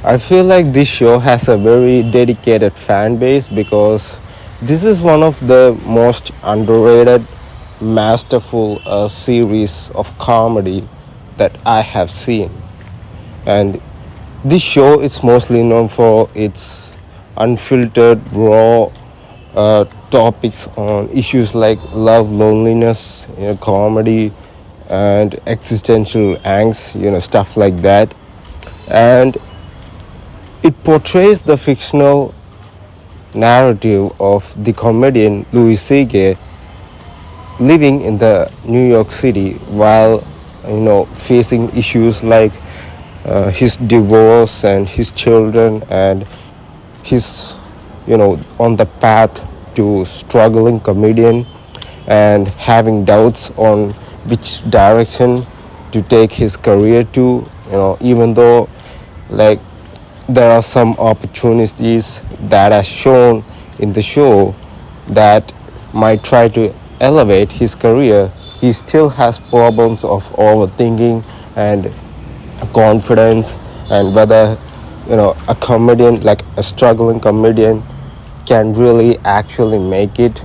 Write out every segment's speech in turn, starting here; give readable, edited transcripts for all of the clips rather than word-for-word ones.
I feel like this show has a very dedicated fan base because this is one of the most underrated, masterful series of comedy that I have seen. And this show is mostly known for its unfiltered, raw topics on issues like love, loneliness, comedy, and existential angst, stuff like that. And it portrays the fictional narrative of the comedian Louis C.K. living in the New York City while facing issues like his divorce and his children and his on the path to struggling comedian and having doubts on which direction to take his career to, even though like there are some opportunities that are shown in the show that might try to elevate his career. He still has problems of overthinking and confidence, and whether a comedian, like a struggling comedian, can really actually make it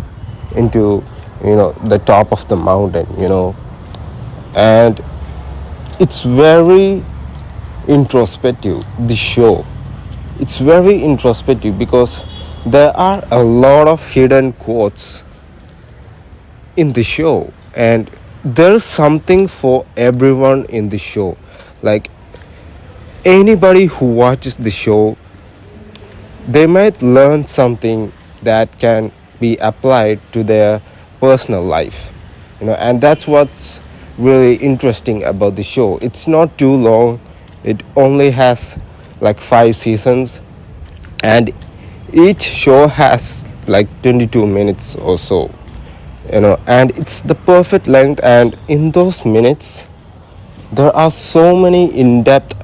into the top of the mountain. And it's very introspective, the show. It's very introspective because there are a lot of hidden quotes in the show, and there's something for everyone in the show. Like, anybody who watches the show, they might learn something that can be applied to their personal life, and that's what's really interesting about the show. It's not too long. It only has like 5 seasons, and each show has like 22 minutes or so, and it's the perfect length. And in those minutes there are so many in-depth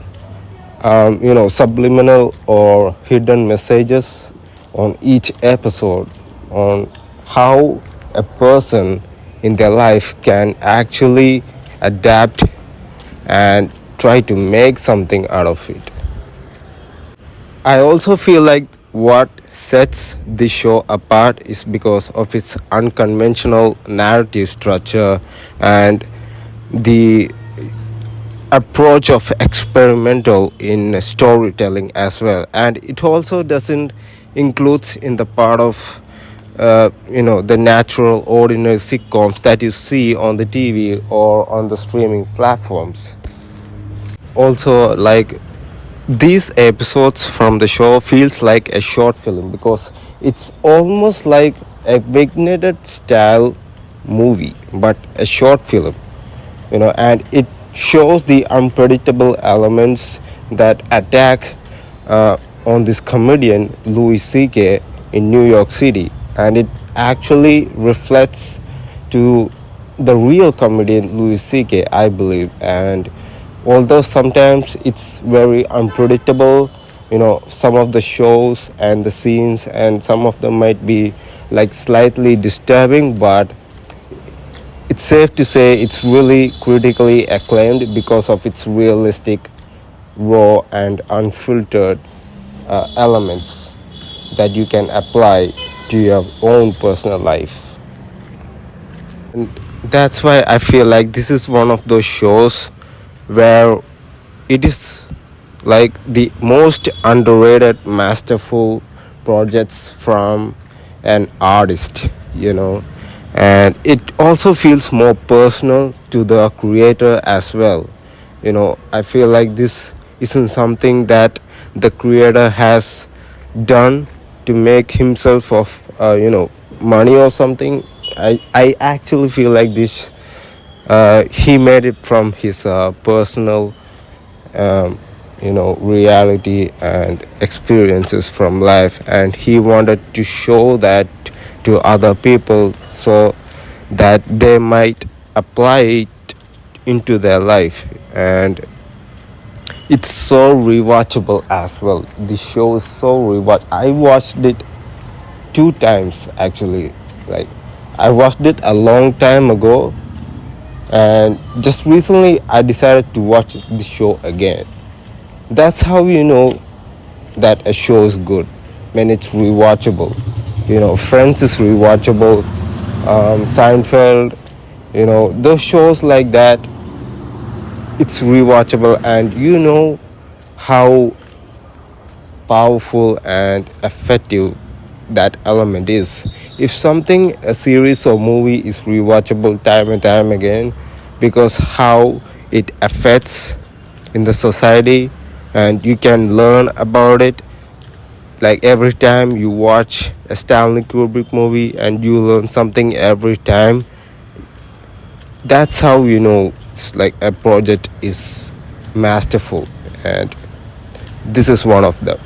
subliminal or hidden messages on each episode on how a person in their life can actually adapt and try to make something out of it. I also feel like what sets this show apart is because of its unconventional narrative structure and the approach of experimental in storytelling as well. And it also doesn't includes in the part of the natural ordinary sitcoms that you see on the TV or on the streaming platforms. Also, like, these episodes from the show feels like a short film because it's almost like a vigneted style movie but a short film, and it shows the unpredictable elements that attack on this comedian Louis C.K. in New York City, and it actually reflects to the real comedian Louis C.K., I believe. And although sometimes it's very unpredictable, some of the shows and the scenes and some of them might be like slightly disturbing, but it's safe to say it's really critically acclaimed because of its realistic, raw, and unfiltered elements that you can apply to your own personal life. And that's why I feel like this is one of those shows where it is like the most underrated, masterful projects from an artist, and it also feels more personal to the creator as well. I feel like this isn't something that the creator has done to make himself of money or something. I actually feel like this he made it from his personal reality and experiences from life, and he wanted to show that to other people so that they might apply it into their life. And it's so rewatchable as well. The show is so rewatch. I watched it 2 times actually. Like, I watched it a long time ago, and just recently I decided to watch the show again. That's how that a show is good when it's rewatchable. Friends is rewatchable. Seinfeld, those shows like that, it's rewatchable, and how powerful and effective that element is. If something, a series or movie is rewatchable time and time again, because how it affects in the society, and you can learn about it. Like every time you watch a Stanley Kubrick movie and you learn something every time, that's how it's like a project is masterful, and this is one of them.